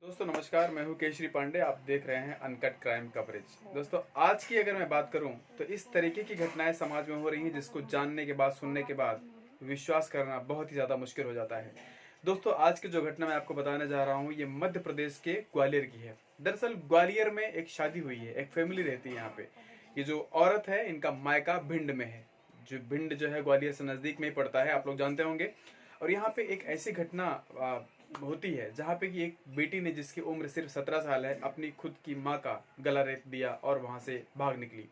दोस्तों नमस्कार, मैं हूं केशरी पांडे। आप देख रहे हैं अनकट क्राइम कवरेज। दोस्तों आज की अगर मैं बात करूं तो इस तरीके की घटनाएं समाज में हो रही हैं जिसको जानने के बाद, सुनने के बाद विश्वास करना बहुत ही ज़्यादा मुश्किल हो जाता है। दोस्तों आज की जो घटना मैं आपको बताने जा रहा हूं ये मध्य प्रदेश के ग्वालियर की है। दरअसल ग्वालियर में एक शादी हुई है, एक फैमिली रहती है यहाँ पे। ये जो औरत है इनका मायका भिंड में है। जो भिंड जो है ग्वालियर से नज़दीक में ही पड़ता है, आप लोग जानते होंगे। और यहाँ पे एक ऐसी घटना होती है जहाँ पे कि एक बेटी ने, जिसकी उम्र सिर्फ 17 साल है, अपनी खुद की माँ का गला रेत दिया और वहाँ से भाग निकली।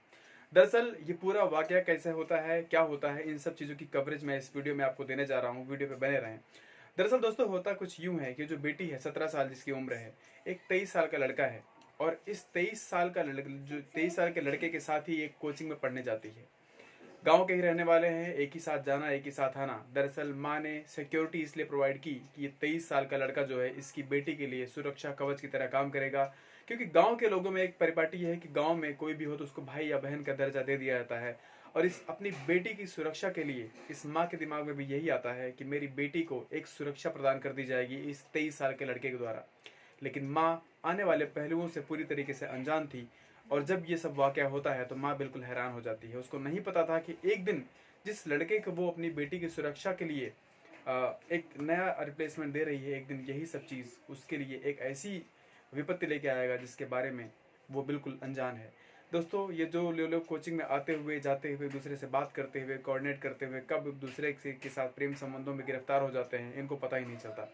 दरअसल ये पूरा वाकया कैसे होता है, क्या होता है, इन सब चीज़ों की कवरेज मैं इस वीडियो में आपको देने जा रहा हूँ। वीडियो पे बने रहें। दरअसल दोस्तों होता कुछ यूं है कि जो बेटी है 17 साल जिसकी उम्र है, एक 23 साल का लड़का है। और इस 23 साल के लड़के के साथ ही एक कोचिंग में पढ़ने जाती है। गांव के ही रहने वाले हैं, एक ही साथ जाना, एक ही साथ आना। दरअसल माँ ने सिक्योरिटी इसलिए प्रोवाइड की कि ये 23 साल का लड़का जो है इसकी बेटी के लिए सुरक्षा कवच की तरह काम करेगा। क्योंकि गांव के लोगों में एक परिपाटी है कि गांव में कोई भी हो तो उसको भाई या बहन का दर्जा दे दिया जाता है। और इस अपनी बेटी की सुरक्षा के लिए इस माँ के दिमाग में भी यही आता है कि मेरी बेटी को एक सुरक्षा प्रदान कर दी जाएगी इस 23 साल के लड़के के द्वारा। लेकिन माँ आने वाले पहलुओं से पूरी तरीके से अनजान थी। और जब ये सब वाकया होता है तो माँ बिल्कुल हैरान हो जाती है। उसको नहीं पता था कि एक दिन जिस लड़के को वो अपनी बेटी की सुरक्षा के लिए एक नया रिप्लेसमेंट दे रही है, एक दिन यही सब चीज़ उसके लिए एक ऐसी विपत्ति लेके आएगा जिसके बारे में वो बिल्कुल अनजान है। दोस्तों ये जो लोग कोचिंग में आते हुए, जाते हुए, दूसरे से बात करते हुए, कोऑर्डिनेट करते हुए कब दूसरे के साथ प्रेम संबंधों में गिरफ्तार हो जाते हैं, इनको पता ही नहीं चलता।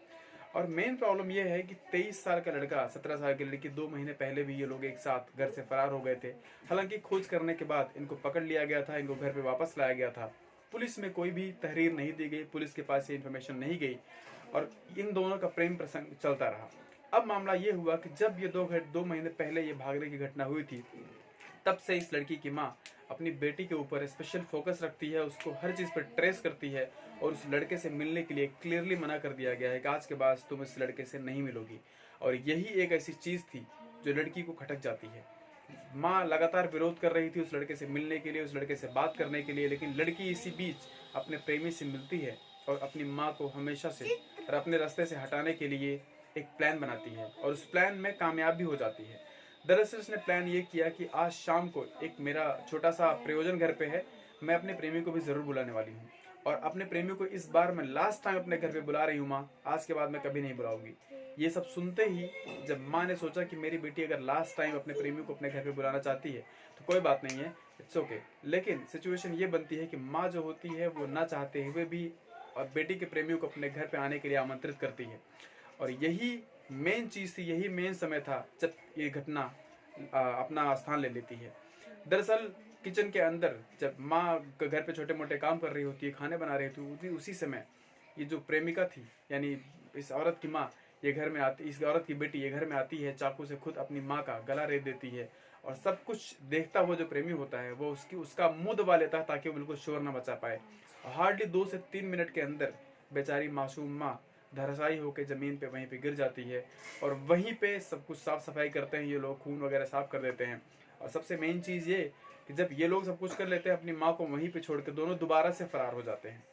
और मेन प्रॉब्लम यह है कि 23 साल का लड़का, 17 साल की लड़की, 2 महीने पहले भी ये लोग एक साथ घर से फरार हो गए थे। हालांकि खोज करने के बाद इनको पकड़ लिया गया था, इनको घर पे वापस लाया गया था। पुलिस में कोई भी तहरीर नहीं दी गई, पुलिस के पास ये इन्फॉर्मेशन नहीं गई और इन दोनों का प्रेम प्रसंग चलता रहा। अब मामला ये हुआ कि जब ये 2 महीने पहले ये भागने की घटना हुई थी, तब से इस लड़की की माँ अपनी बेटी के ऊपर स्पेशल फोकस रखती है, उसको हर चीज़ पर ट्रेस करती है। और उस लड़के से मिलने के लिए क्लियरली मना कर दिया गया है कि आज के बाद तुम इस लड़के से नहीं मिलोगी। और यही एक ऐसी चीज़ थी जो लड़की को खटक जाती है। माँ लगातार विरोध कर रही थी उस लड़के से मिलने के लिए, उस लड़के से बात करने के लिए, लेकिन लड़की इसी बीच अपने प्रेमी से मिलती है और अपनी माँ को हमेशा से और अपने रास्ते से हटाने के लिए एक प्लान बनाती है और उस प्लान में कामयाब भी हो जाती है। दरअसल उसने प्लान ये किया कि आज शाम को एक मेरा छोटा सा प्रयोजन घर पे है, मैं अपने प्रेमी को भी ज़रूर बुलाने वाली हूँ। और अपने प्रेमी को इस बार मैं लास्ट टाइम अपने घर पे बुला रही हूँ माँ, आज के बाद मैं कभी नहीं बुलाऊंगी। ये सब सुनते ही जब माँ ने सोचा कि मेरी बेटी अगर लास्ट टाइम अपने प्रेमी को अपने घर पे बुलाना चाहती है तो कोई बात नहीं है, इट्स ओके। लेकिन सिचुएशन ये बनती है कि माँ जो होती है वो ना चाहते हुए भी बेटी के प्रेमियों को अपने घर पे आने के लिए आमंत्रित करती है। और यही मेन चीज़ थी, यही मेन समय था जब ये घटना अपना स्थान ले लेती है। दरअसल किचन के अंदर जब माँ घर पे छोटे मोटे काम कर रही होती है, खाने बना रही होती है, उसी समय ये जो प्रेमिका थी, यानी इस औरत की माँ, ये घर में आती, इस औरत की बेटी ये घर में आती है, चाकू से खुद अपनी माँ का गला रेत देती है। और सब कुछ देखता हुआ जो प्रेमी होता है वो उसका मुंह दबा लेता है ताकि वो बिल्कुल शोर न मचा पाए। हार्डली 2 से 3 मिनट के अंदर बेचारी मासूम माँ धराशायी होकर ज़मीन पे वहीं पे गिर जाती है। और वहीं पे सब कुछ साफ़ सफाई करते हैं ये लोग, खून वगैरह साफ़ कर देते हैं। और सबसे मेन चीज़ ये कि जब ये लोग सब कुछ कर लेते हैं, अपनी माँ को वहीं पे छोड़ के दोनों दोबारा से फरार हो जाते हैं।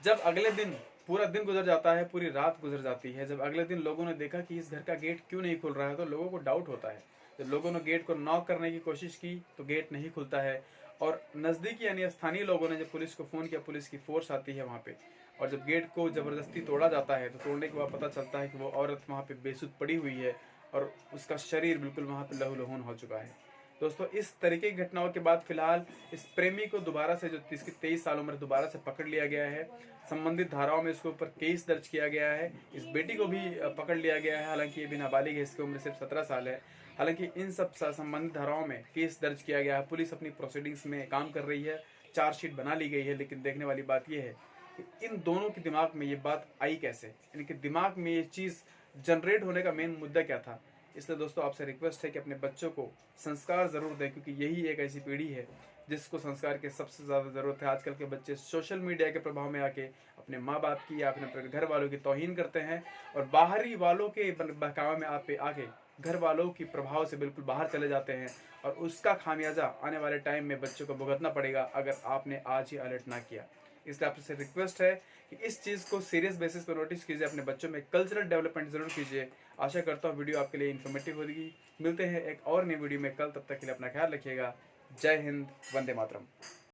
जब अगले दिन पूरा दिन गुजर जाता है, पूरी रात गुजर जाती है, जब अगले दिन लोगों ने देखा कि इस घर का गेट क्यों नहीं खुल रहा है, तो लोगों को डाउट होता है। जब लोगों ने गेट को नॉक करने की कोशिश की तो गेट नहीं खुलता है। और नज़दीकी यानी स्थानीय लोगों ने जब पुलिस को फ़ोन किया, पुलिस की फोर्स आती है वहाँ पे। और जब गेट को ज़बरदस्ती तोड़ा जाता है तो तोड़ने के बाद पता चलता है कि वो औरत वहाँ पे बेसुध पड़ी हुई है और उसका शरीर बिल्कुल वहाँ पे लहूलुहान हो चुका है। दोस्तों इस तरीके की घटनाओं के बाद फिलहाल इस प्रेमी को दोबारा से, जो इसकी 23 साल उम्र, दोबारा से पकड़ लिया गया है। संबंधित धाराओं में इसके ऊपर केस दर्ज किया गया है। इस बेटी को भी पकड़ लिया गया है, हालांकि ये भी नाबालिग है, इसकी उम्र सिर्फ 17 साल है। हालांकि इन सब संबंधित धाराओं में केस दर्ज किया गया है। पुलिस अपनी प्रोसीडिंग्स में काम कर रही है, चार्जशीट बना ली गई है। लेकिन देखने वाली बात यह है कि इन दोनों के दिमाग में ये बात आई कैसे, इनके दिमाग में ये चीज़ जनरेट होने का मेन मुद्दा क्या था। इसलिए दोस्तों आपसे रिक्वेस्ट है कि अपने बच्चों को संस्कार ज़रूर दें, क्योंकि यही एक ऐसी पीढ़ी है जिसको संस्कार की सबसे ज़्यादा ज़रूरत है। आजकल के बच्चे सोशल मीडिया के प्रभाव में आके अपने माँ बाप की या अपने घर वालों की तौहीन करते हैं और बाहरी वालों के बहकावे में आके घर वालों की प्रभाव से बिल्कुल बाहर चले जाते हैं। और उसका खामियाजा आने वाले टाइम में बच्चों को भुगतना पड़ेगा अगर आपने आज ही अलर्ट ना किया। इसलिए आपसे रिक्वेस्ट है कि इस चीज़ को सीरियस बेसिस पर नोटिस कीजिए, अपने बच्चों में कल्चरल डेवलपमेंट जरूर कीजिए। आशा करता हूँ वीडियो आपके लिए इन्फॉर्मेटिव होगी। मिलते हैं एक और नई वीडियो में कल, तब तक के लिए अपना ख्याल रखिएगा। जय हिंद, वंदे मातरम।